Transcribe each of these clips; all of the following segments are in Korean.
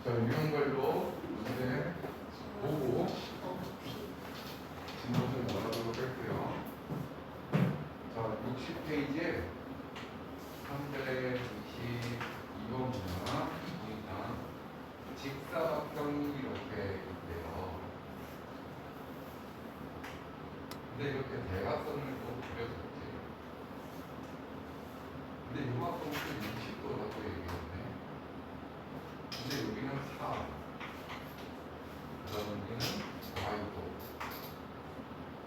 자, 유형별로 문제 보고 진도를 나가도록 할게요. 자, 60페이지에 322번이나 보니까 직사각형이 이렇게 있대요. 근데 이렇게 대각선을 또 그려줬지. 근데 요만큼은 60도라고 얘기했네. 근데 여기는 4, 그 다음 여기는 Y도,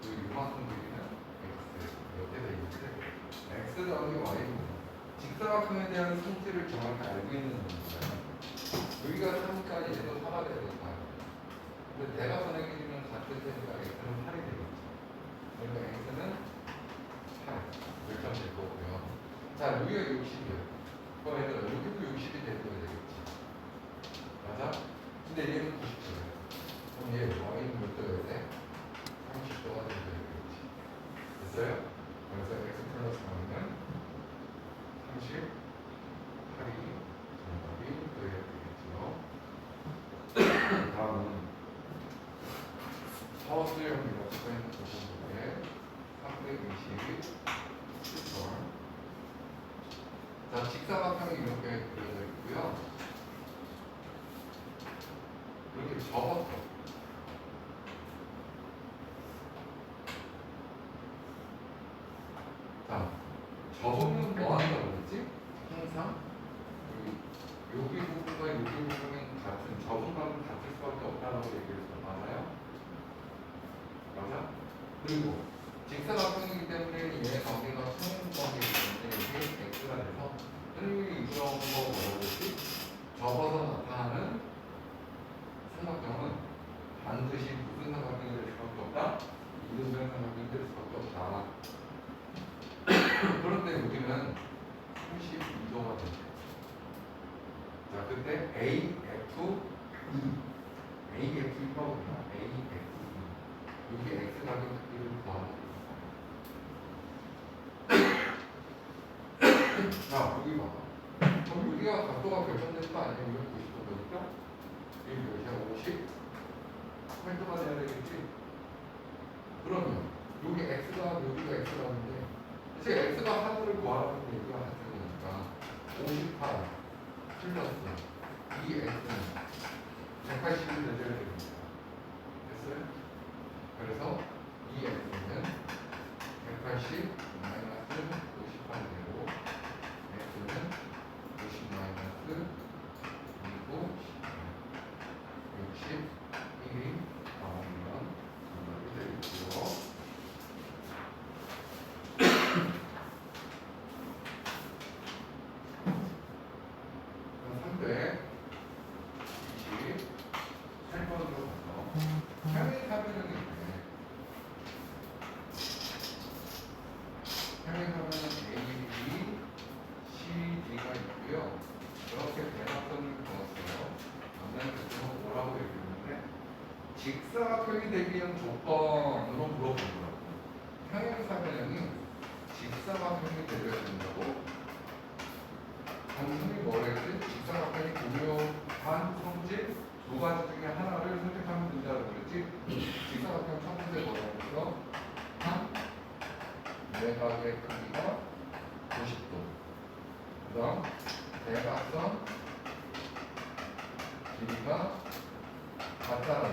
그리고 요만큼 여기는 X 이렇게 돼 있는데 X 더하기 Y는 직사각형에 대한 성질을 정확히 알고 있는 거예요. 여기가 3니까 얘도 4가 돼야 된다. 근데 대각선의 길이는 같을 테니까 X는 8이 되겠죠. 그러니까 X는 8 이렇게 하면 될 거고요. 자, 여기가 60이에요. 그럼 얘들아 여기도 60이 돼야 되겠지. 맞아? 근데 얘는 90도예요. 그럼 얘 Y는 몇 도여야 돼? 30도가 돼야 되겠지. 됐어요? 그래서 X 플러스 Y는 38이 정답이 되어야 되겠죠. 다음은 서술형 이렇게 부분에 320 7번. 자, 직사각형이 이렇게 그려져 있고요. 이렇게 접었어. 자, 접으면 뭐 한다고 그랬지? 항상 여기 부분과 여기 부분은 같은, 접은 값은 같을 수밖에 없다고 얘기했어. 맞아요? 맞아? 그리고 직사각형이기 때문에 얘 관계가 평행관계이기 때문에 이게 x가 돼서 흔히 이런 거 뭐라고 했지? 접어서 나타나는 삼각형은 반드시 무슨 삼각형이 될 수밖에 없다? 이등변 삼각형이 될 수밖에 없다. 그런데 여기는 32도가 되죠. 자, 그때 AFE, AFE가 뭐냐? AFE. 여기 X 가격 크기를 구하는 자, 여기 봐봐. 그럼 여기가 각도가 결정되는 거 아니야? 이거 90도니까? 여기 몇이야? 50? 8도가 돼야 되겠지? 그러면 여기 X가, 여기가 X라는데 이제 X가 하나를 구하라는 얘기가 같은 거니까 58 플러스 이 X는 180을 내줘야 됩니다. 됐어요? 그래서 이 X는 180 마이너스 58 되고 X는 90 마이너스 2고 61이 나오면 정답이 되겠고요. 그럼 328번으로 가서 평행사변형이 있네. 평행사변은 A, B, C, D가 있고요. 이렇게 대각선을 그었어요. 만날 때는 뭐라고 얘기했는데 직사각형이 되기 위한 조건으로 물어보더라고요. 평행사변형이 직사각형이 되어야 된다고? 단순히 뭐랬지? 직사각형이 공유한 성질 두 가지 중에 하나를 선택하면 된다고 그랬지? 직사각형 첫 번째 뭐라고 했어? 한 내각의 크기가 90도. 그 다음 대각선 길이가 같다는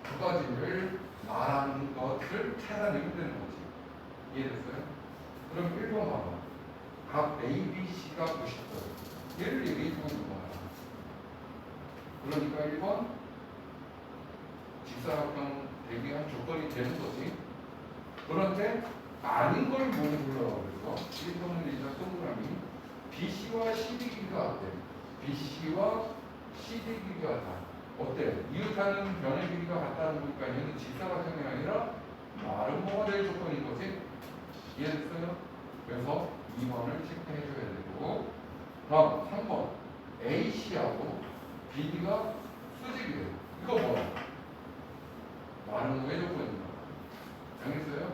두 가지를 말하는 것을 찾아내면 되는 거지. 이해됐어요? 그럼 1번 봐봐. 각 ABC가 90도. 얘를 얘기해 주는 거야. 그러니까 1번 직사각형 되기 위한 조건이 되는 거지. 그런데 아닌 걸 뭐 불러라고 그래서 1번은 일단 동그라미 BC와 CD 길이가 어때? BC와 CD 길이가 같아. 어때? 이웃하는 변의 길이가 같다는 거니까 얘는 직사각형이 아니라 마름모가 될 조건인 거지. 이해됐어요? 그래서 2번을 체크해 줘야 되고 다음 3번 AC하고 BD가 수직이 돼요. 이거 뭐야? 마름모의 조건입니다. 알겠어요?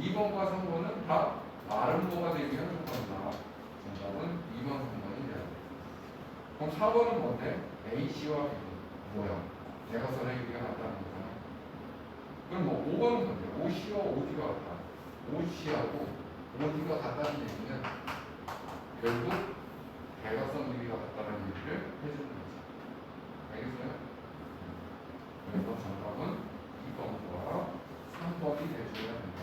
2번과 3번은 다 마름모가 되기 위한 조건이다. 정답은 2번, 3번이 돼야 돼. 그럼 4번은 뭔데? AC와 B 뭐야? 대각선의 길이가 같다는 거잖아. 그럼 뭐 5번은 뭔데? OC와 OD가 같다. OC하고 OD가 같다는 얘기는 결국 대각선 길이가 같다는 얘기를 해주는 거지. 알겠어요? 그래서 정답은 2번과 3번이 돼줘야 된다.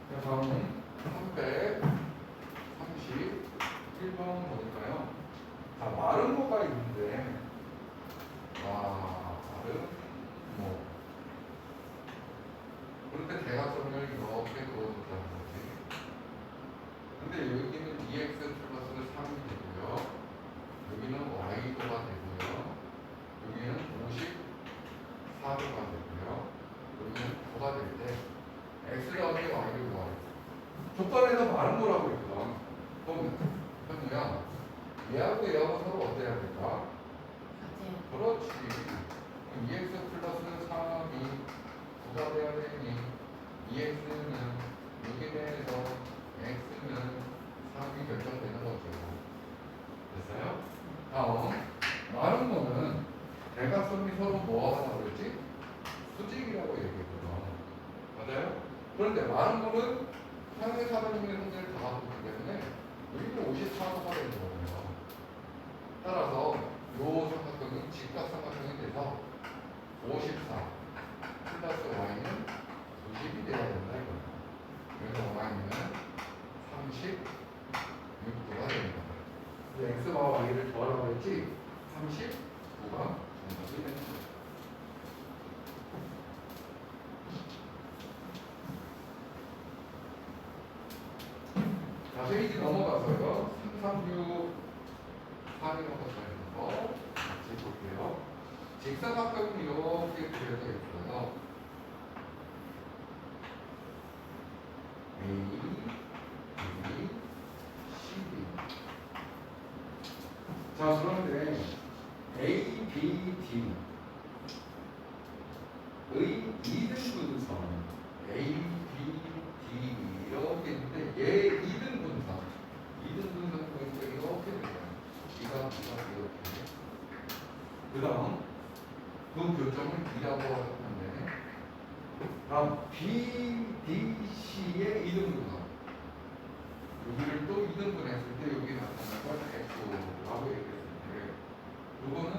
자, 다음은 331번 보니까요. 자, 마른 거가 있는데, 마른 뭐. 그런데 대각선을 이렇게 그어줬다는 거지. 근데 여기는 EX 플러스 3이 되고요. 여기는 Y도가 되고요. 여기는 54도가 되고요. 여기는 9가 될 때, X 더하기 Y를 구하래. 조건에서 마른 거라고 했거든. 그럼 현우야, 얘하고 얘하고 서로 어때야 될까? 그렇지. 그럼 2x 플러스 3이 9가 돼야 되니 2x는 6에 대해서 x는 3이 결정되는 거죠. 됐어요? 다음 마른 거는 대각선이 서로 뭐 하다고 그랬지? 수직이라고 얘기했거든. 맞아요? 그런데 마른 거는 상대 사변형의 성질을 다 갖고 있기 때문에 여기는 54도가 되는 거예요. 따라서 요 삼각형이 직각삼각형이 돼서 54 플러스 y는 90이 돼야 된다 이거예요. 그래서 y는 36도가 됩니다. x와 y를 더하라고 했지 39가 정답이 되는 거예요. 자, 페이지 넘어가서요. 336 확인하고 있는 거 같이 볼게요. 직사각형이 이렇게 그려져 있어요. A, B, C, D. 자, 그런데 A, B, D의 2등분선 A, B, D 이렇게 있는데 얘 2등분선 2등분선 보니까 이렇게 돼요. 이렇게. 그 다음 그 교점을 B라고 하는데 다음 B, D, C의 2등분선 여기를 또 2등분 했을 때 여기 나타난 걸 X라고 얘기했을 때 이거는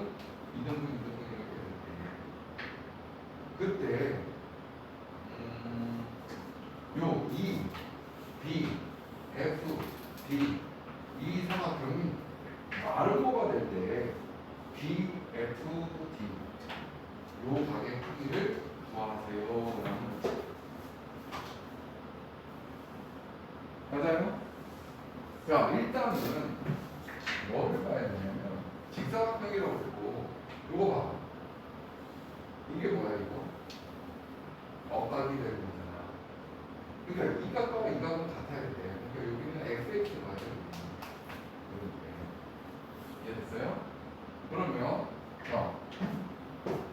2등분 이렇게 될 때 그때 요 E, B, F, D 이 삼각형이 마르고가 될 때 B, F, D 요 각의 크기를 구하세요 라는 거죠. 맞아요? 자, 일단은 뭐를 봐야 되냐면 직사각형이라고 했고 요거 봐. 이게 뭐야 이거? 억각이 되는 거잖아. 그러니까 이 각과 이 각은 같아야 돼. 그러니까 여기는 XX가 돼요. 이해됐어요? 그러면 자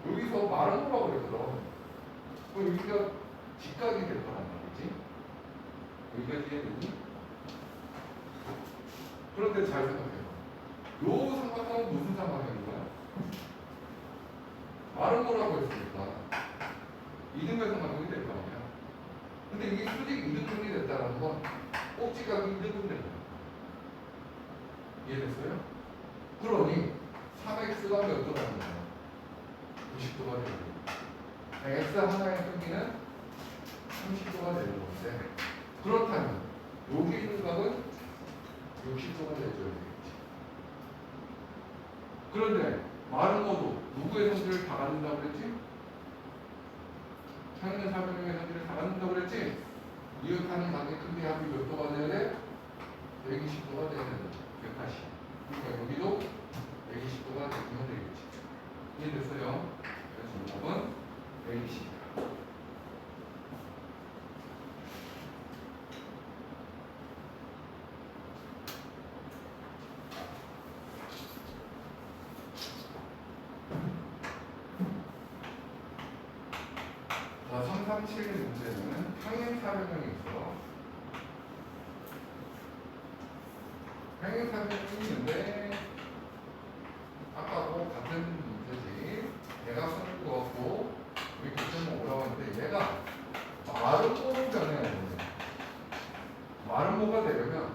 여기서 마른 거라고 그랬거든. 그럼 여기가 직각이 될 거란 말이지. 여기가 뒤에 있니? 그런데 잘 생각해봐. 요 삼각형은 무슨 삼각형인 거야? 마른 거라고 했으니까 2등분 삼각형이 될 거 아니야. 근데 이게 수직 2등분이 됐다는 건 꼭지각이 2등분 된 거야. 이해됐어요? 그러니 3x가 몇 도가 되는 거야? 90도가 되는 거야. x 하나의 크기는 30도가 되는 건데 그렇다면 여기 있는 각은 60도가 되줘야 되겠지. 그런데 마른 거도 누구의 성질을 다 갖는다고 그랬지? 상대 사변형의 성질을 다 갖는다고 그랬지? 이웃하는 각의 크기 합이 몇 도가 돼야 돼? 120도가 돼야 된다. 180. 그러니까 여기도 120도가 되면 되겠지. 이해됐어요? 그래서 정답은 120. 자, 337 문제는 평행사변형이 있어. 평행사변형이 있는데 아까하고 같은 문제지. 대각선을 그었고 우리 교점은 올라왔는데 얘가 마름모로 변해야 돼. 마름모가 되려면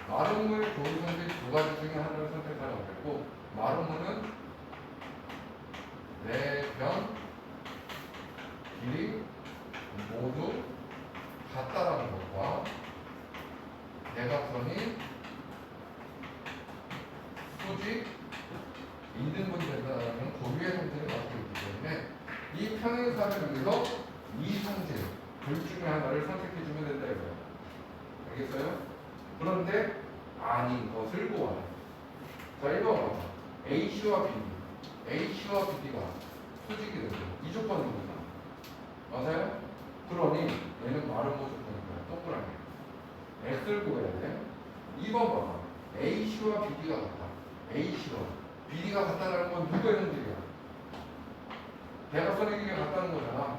마름모의 조리선지 두 가지 중에 하나를 선택하라고 했고, 마름모는 내변 길이 모두 같다라는 것과 대각선이 수직 인등분이 된다는 고유의 성질을 갖고 있기 때문에 이 평행사변에서 이 성질 둘 중에 하나를 선택해주면 된다 이거예요. 알겠어요? 그런데 아닌 것을 보아요. 자, 이거 봐봐. AC와 BD, AC와 BD가 수직이 되죠. 이 조건입니다. 맞아요? 그러니 얘는 마름모 조건이고요. 동그라미. X를 구해야 돼. 2번 봐봐. AC와 BD가 같다. AC와 BD가 같다는 건 누구의 성질이야? 대각선의 길이가 같다는 거잖아.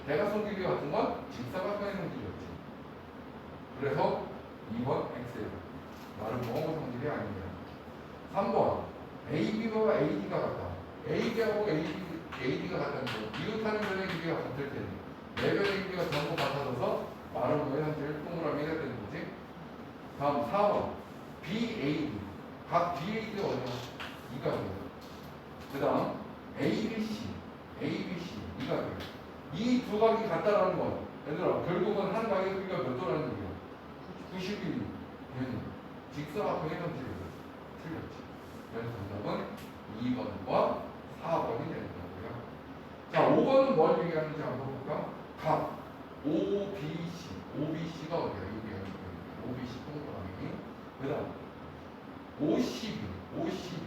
대각선 길이가 같은 건 직사각형의 성질이었지. 그래서 2번 X예요. 마름모 성질이 아닙니다. 3번 AB와 AD가 같다. AB하고 AD가 같다는 거. 이웃하는 변의 길이가 같을 때는 네 변의 길이가 전부 같아져서 마름모의 성질 동그라미가 되는 거지. 다음 4번 BAD. 각 BAD가 어디야? 이각이에요. 그 다음 ABC, ABC 이각이에요. 이 두 각이 같다라는 건 얘들아 결국은 한 각의 크기가 몇 도라는 얘기야? 90mm. 직사각형의 성질이거든. 틀렸지. 그래서 정답은 2번과 4번이 되는 거고요. 자, 5번은 뭘 얘기하는지 한번 볼까? 각 OBC, OBC가 어디야? 여기 OBC 동그라미. 그 다음 OCB, OCB.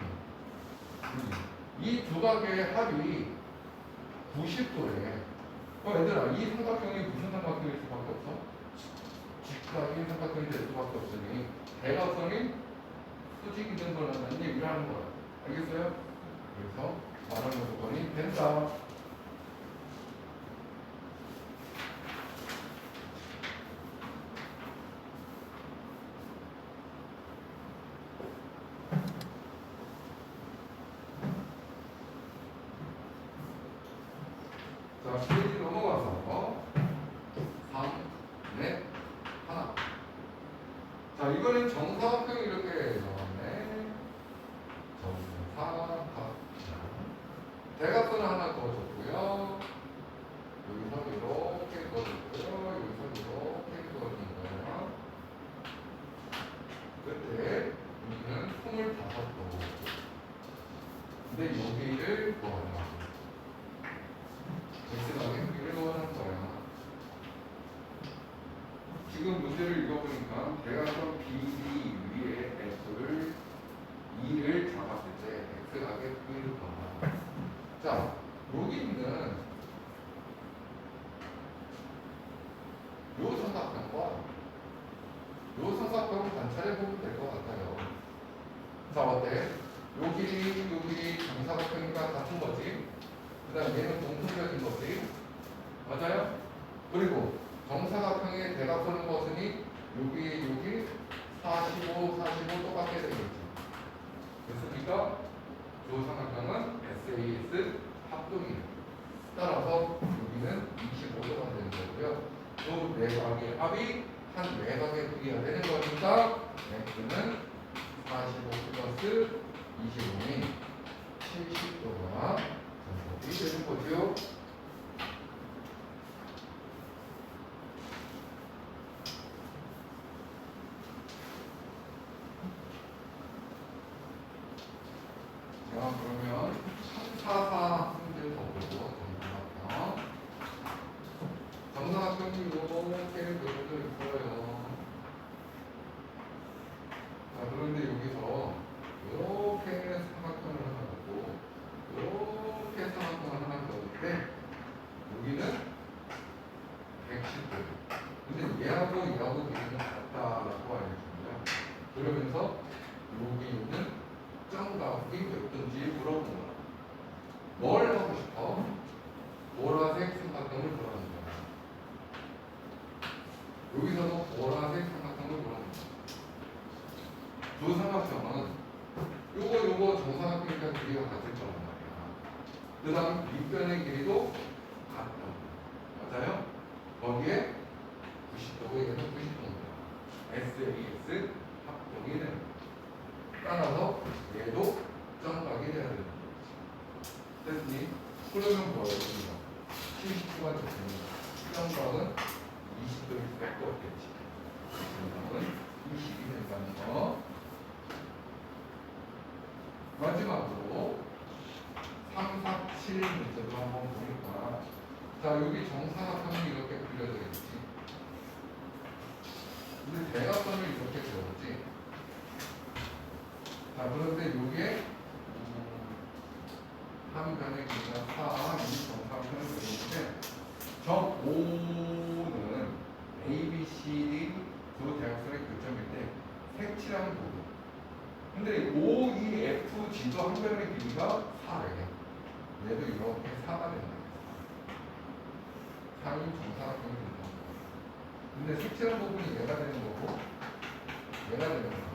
이 두 각의 합이 90도래. 얘들아, 이 삼각형이 무슨 삼각형일 수밖에 없어? 직각인 삼각형이 될 수밖에 없으니 대각선이 수직이 된 거라는 얘기를 하는 거야. 알겠어요? 그래서 말하는 조건이 된다. 자, 페이지 넘어가서 3, 넷, 하나. 자, 이번엔 정사각형이 이렇게 나왔네. 정사각형. 대각선을 하나 그어줬고요. 여기서 이렇게 그어줬고요. 여기서 이렇게 그어준 거예요. 그때 여기는 25도. 근데 여기를 구하라. X각의 크기를 구하는 거야. 지금 문제를 읽어보니까 대각선 BD 위에 F를 2를 잡았을 때 X각의 크기를 구하라. 자, 여기 있는 요 삼각형과 요 삼각형을 관찰해 보면 될 것 같아요. 자, 어때? 요 길이 정사각형과 같은 거지. 그 다음 얘는 공통적인 거지. 맞아요? 그리고 정사각형의 대각선을 거스니 여기 45 똑같게 되겠지. 됐습니까? 요 삼각형은 SAS 합동이에요. 따라서 여기는 25도가 되는 거고요. 또 외곽의 합이 한 외곽의 크기가 되는 거니까 X는 45 플러스 25니 70도가 정답이 되는 거죠. 자, 그러면 344 문제를 더 보고 정사각형이 이렇게 그려져 있어요. 자, 그런데 여기서 이렇게 삼각형을 하나 갖고 이렇게 삼각형을 하나 그릴 때 그 다음 빗변의 길이도 같다. 맞아요? 거기에 90도고 얘는 90도입니다. SAX 합동이 됩니다. 따라서 얘도 점각이 돼야 됩니다. 됐니? 그러면 뭐예요? 70도가 됐습니다. 점각은 20도일 수밖에 없겠지. 점각은 20이 된다는 거. 마지막으로 3, 4, 7 문제도 한번 보니까 자 여기 정사각형이 이렇게 그려져 있지. 근데 대각선을 이렇게 그려보지. 자 그런데 여기에 한 변의 길이가 4, 이 정사각형을 그리는데 정 O는 A, B, C, D 두 대각선의 교점인데 색칠한 부분. 근데 O, E, F, G도 한 변의 길이가 4래. 얘도 이렇게 4가 된다. 4인 정사각형이 된다. 근데 색칠한 부분이 얘가 되는 거고 얘가 되는 거야.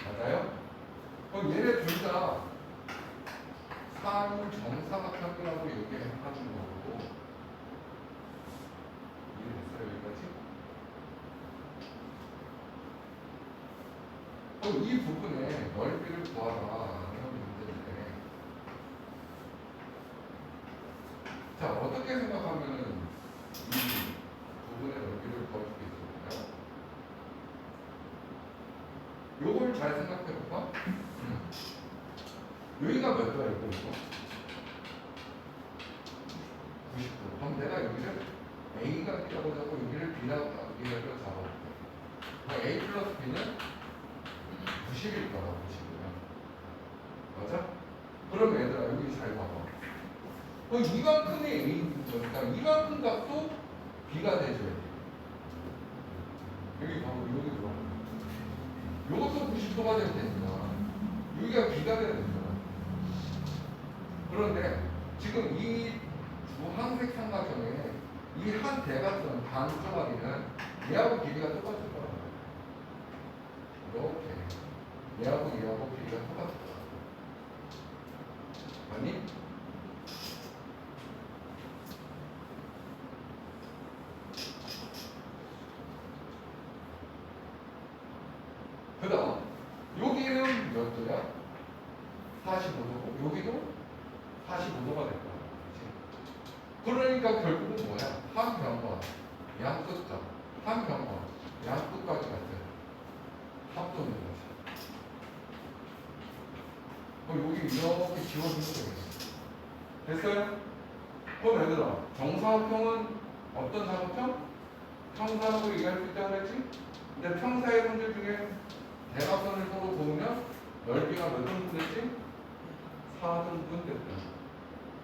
맞아요? 그럼 얘네 둘 다 4인 정사각형이라고 얘기하는 거고 이해됐어요? 여기까지? 그럼 이 부분에 넓이를 구하라 이런 문제인데 자 어떻게 생각하면은 이 부분의 넓이를 구할 수 있을까요? 요걸 잘 생각해 볼까? 여기가 몇 도야 이거? 90도. 그럼 내가 여기를 A가 있다고 잡고 여기를 B라고 잡아볼게. A 플러스 B는 90일 거라고 보시고요. 맞아? 그럼 얘들아 여기 잘 봐봐. 이만큼의 A인 거니까 이만큼 값도 B가 돼줘야 돼. 여기 봐봐. 여기 들어가. 요것도 90도가 되면 됩니다. 여기가 B가 돼야 됩니다. 그런데 지금 이 주황색 삼각형에 이 한 대각선 반 조각이는 얘하고 길이가 똑같을 거라고. 이렇게 얘하고 얘하고 길이가 똑같을 거라고. 아니? 그 다음 여기는 몇 도야? 45도고 여기도 45도가 될 거야. 그러니까 결국은 뭐야? 한 변과 양 끝과 한 변과 양 끝까지 같은 합동인 거지. 여기 이렇게 지워주면 되겠어. 됐어요? 그럼 얘들아 정사각형은 어떤 사각형? 평사라고 얘기할 수 있다고 그랬지? 근데 평사의 선들 중에 대각선을 서로 보면 넓이가 몇 등분 됐지? 4등분 됐다.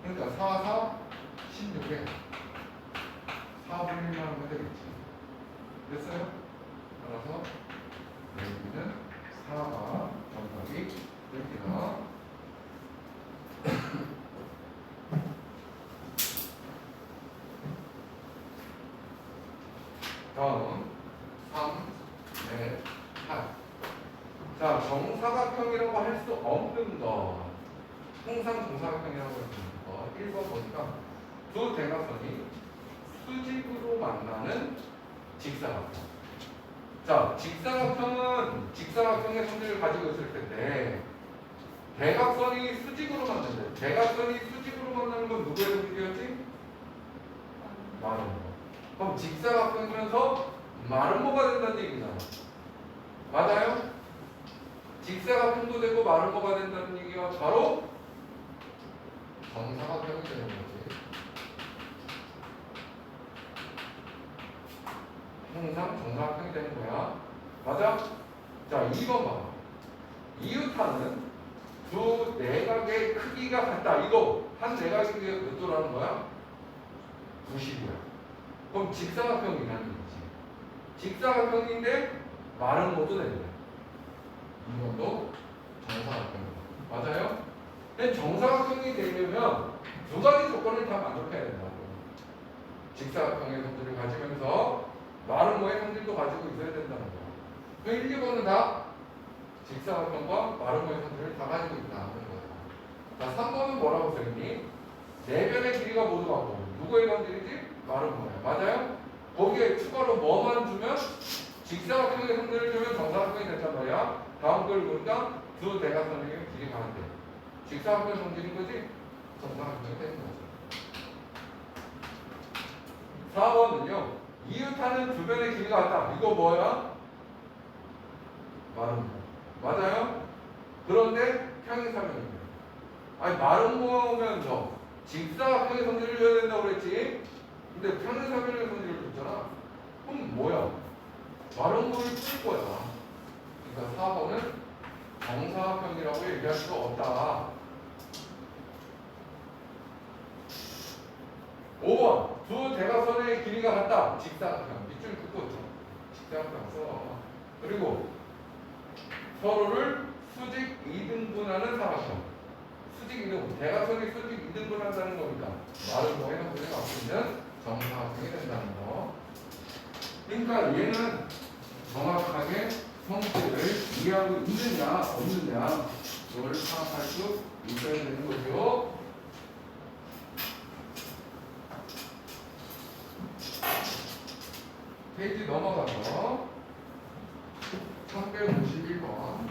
그러니까 4, 4, 16에 4분의 1만 하면 되겠지. 됐어요? 따라서 여기는 4가 정답이 됩니다. 다음 3, 4, 8. 자, 정사각형이라고 할 수 없는 거. 항상 정사각형이라고 할 수 있는 거. 1번 보니까 두 대각선이 수직으로 만나는 직사각형. 자, 직사각형은 직사각형의 성질을 가지고 있을 텐데 대각선이 수직으로 만나는데 대각선이 수직으로 만나는 건 누구의 성질이었지? 마름모. 그럼 직사각형이면서 마름모가 된다는 얘기잖아. 맞아요? 직사각형도 되고 마름모가 된다는 얘기가 바로 정사각형이 되는 거지. 항상 정사각형이 되는 거야. 맞아? 자, 2번 봐봐. 이웃하는 두 내각의 크기가 같다. 이거 한 내각의 크기가 몇 도라는 거야? 90이야. 그럼 직사각형이라는 거지. 직사각형인데 마름모도 되는 거야. 이것도 정사각형이다. 맞아요? 근데 정사각형이 되려면 두 가지 조건을 다 만족해야 된다고. 직사각형의 성질을 가지면서 마름모의 성질도 가지고 있어야 된다는 거야. 그 1, 2번은 다 직사각형과 마름모의 성질을 다 가지고 있다는 거야. 자, 3번은 뭐라고 써있니? 네 변의 길이가 모두 같고 누구의 건드리지? 마른 거야. 맞아요? 거기에 추가로 뭐만 주면 직사각형의 성질을 주면 정사각형이 됐단 말이야. 다음 걸 보니까 두 대각선의 길이 가는데 직사각형 성질인 거지? 정사각형이 되는 거지. 4번은요. 이웃하는 두 변의 길이가 같다. 이거 뭐야? 마른 거. 맞아요? 그런데 평행사변입니다. 아니 마른 거면 직사각형의 성질을 줘야 된다고 그랬지. 근데 평행사변의 성질을 줬잖아. 그럼 뭐야? 마른 거를 쓸 거야. 그러니까 4번은 정사각형이라고 얘기할 수가 없다. 5번 두 대각선의 길이가 같다. 직사각형. 밑줄 긋고 있죠. 직사각형 써. 그리고 서로를 수직 이등분하는 사각형. 수직 이등분. 대각선이 수직 이등분한다는 거니까 마른 거에 형태를 갖고 있는 정사각형이 된다는 거. 그러니까 얘는 정확하게 형태를 이해하고 있느냐 없느냐 이걸 파악할 수 있어야 되는 거죠. 페이지 넘어가서 351번.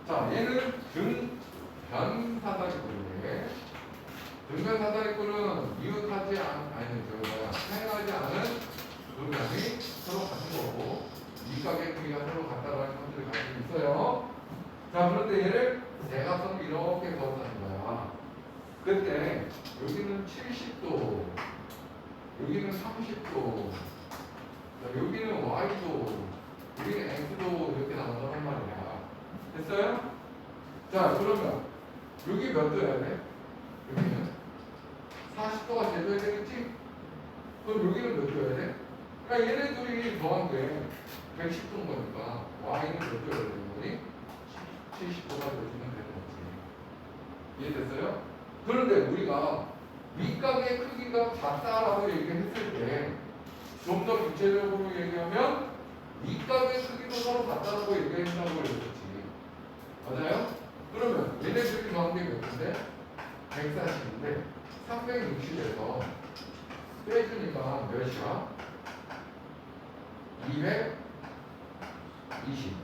자, 얘는 등변 사다리꼴인데 등변 사다리꼴은 이웃하지 행하지 않은 두 변이 서로 같은 거고 밑각의 크기가 서로 같다라는 것들을 가지고 있어요. 자, 그런데 얘를 대각선을 이렇게 그었다는 거야. 그때 여기는 70도, 여기는 30도, 여기는 Y도, 여기는 X도 이렇게 나온단 말이야. 됐어요? 자, 그러면 여기 몇 도여야 돼? 여기는 40도가 돼줘야 되겠지? 그럼 여기는 몇 도여야 돼? 그러니까 얘네 둘이 더한 게 110도인 거니까 Y는 몇 도여야 되는 거니? 70도가 돼주면 되는 거지. 이해됐어요? 그런데 우리가 밑각의 크기가 같다라고 얘기했을 때 좀 더 구체적으로 얘기하면 밑각의 크기도 서로 같다라고 얘기한다고 그랬었지. 맞아요? 그러면 얘네들이 더한 게 몇인데? 140인데 360에서 빼주니까 몇이야? 220.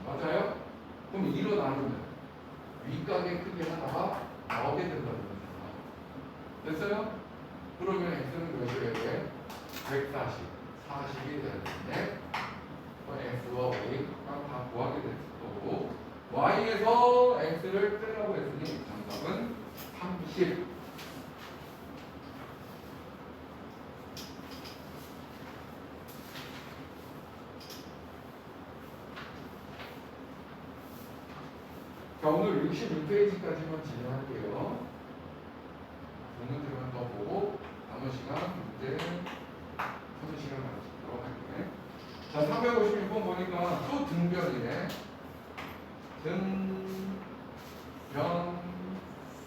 맞아요? 그럼 2로 나누면 윗각의 크기 하나가 나오게 된다는 거잖아. 됐어요? 그러면 x는 몇이어야 돼? 140. 40이 돼야 되는데 x와 y가 다 구하게 될 거고 y에서 x를 빼라고 했으니 정답은 30. 자, 오늘 61페이지까지만 진행할게요. 문제들만 더 보고 남은 시간 문제 30시간 가지도록 할게요. 자, 356번 보니까 또 등변이네. 등변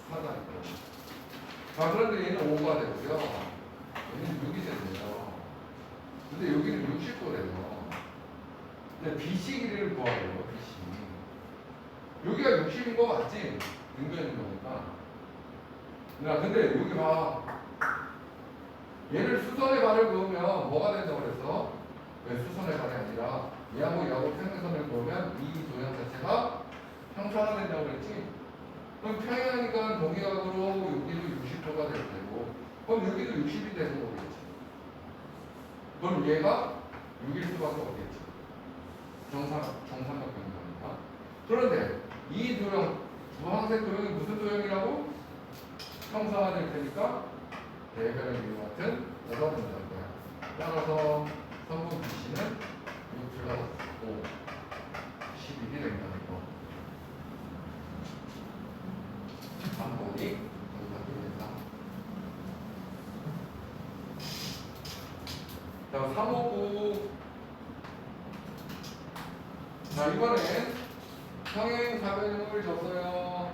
사다리꼴. 자, 그런데 얘는 5가 되고요. 얘는 6이 되네요. 근데 여기는 60도래요. 근데 BC 길이를 구하래요. BC. 여기가 60인 거 맞지? 등변인 거니까. 야, 근데 여기 봐. 얘를 수선의 발을 그으면 뭐가 된다고 그랬어? 왜 수선의 발이 아니라 얘하고 얘하고 평행선을 그으면 이 도형 자체가 평사가 된다고 그랬지? 그럼 평행하니까 동의각으로 여기도 60도가 될 테고 그럼 여기도 60이 되는 거겠지. 그럼 얘가 6일 수밖에 없겠지. 정삼각형인 거니까. 그런데 이 도형, 주황색 도형이 무슨 도형이라고? 평사가 될 테니까 대변의 길이 같은 5가 된다는 거야. 따라서 성분 BC는 6 플러스 5, 11이 된다는 거. 3번이 정답이 된다. 자, 359. 자, 이번엔 평행사변형을 줬어요.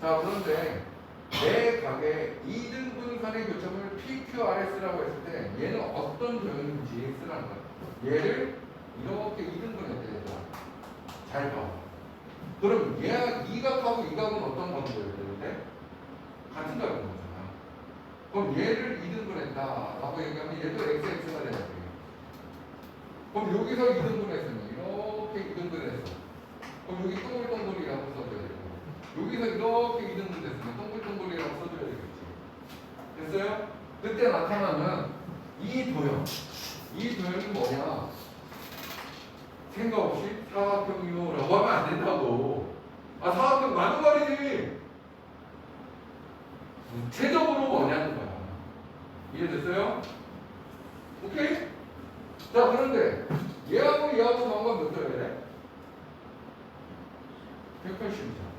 자, 그런데 내 각의 2등분선의 교점을 PQRS라고 했을 때 얘는 어떤 도형인지 쓰라는 거야. 얘를 이렇게 이등분했대 얘들아. 잘 봐. 그럼 얘 이각하고 이각은 어떤 관계여야 되는데? 같은 각인 거잖아. 그럼 얘를 이등분했다라고 얘기하면 얘도 xx가 돼야 돼. 그럼 여기서 이등분했으면 이렇게 이등분했어. 그럼 여기 동글동글이라고 써줘야 되고 여기서 이렇게 이등분했으면 동글동글이라고 써줘야 되겠지. 됐어요? 그때 나타나는 이 도형. 이 도형이 뭐냐? 생각 없이 사각형이요라고 하면 안 된다고. 아, 사각형 많은 말이지. 구체적으로 뭐냐는 거야. 이해됐어요? 오케이? 자, 그런데 얘하고 얘하고 방법 몇 도야 돼? 180이잖아.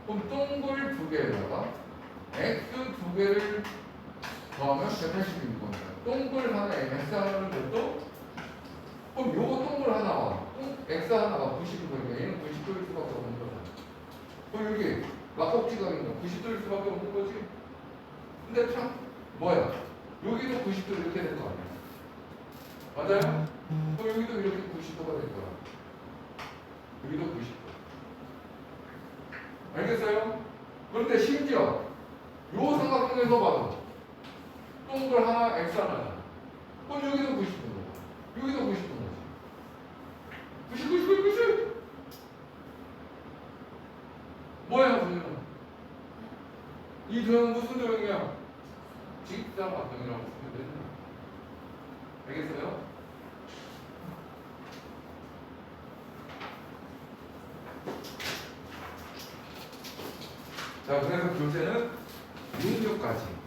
그럼 동글 두 개에다가 x 두 개를 더하면 180인 겁니다. 동글 하나에 x 하나는 몇 도? 그럼 요거 동글 하나와 x 하나가 90인 거니까 얘는 90도일 수밖에 없는 거잖아. 그럼 여기 막꼭지가 있는 90도일 수밖에 없는 거지. 근데 참 뭐야? 여기도 90도 이렇게 될 거 아니야. 맞아요? 그럼 여기도 이렇게 90도가 될 거야. 여기도 90도. 알겠어요? 그런데 심지어 요 삼각형에서 봐도 동글 하나, x 하나잖아. 그럼 여기도 90도인 거야. 여기도 90도인 거지. 90, 90, 90! 뭐야, 도형은? 이 도형은 무슨 도형이야? 직사각형이라고 쓰면 되잖아. 알겠어요? 자, 그래서 교재는 6까지.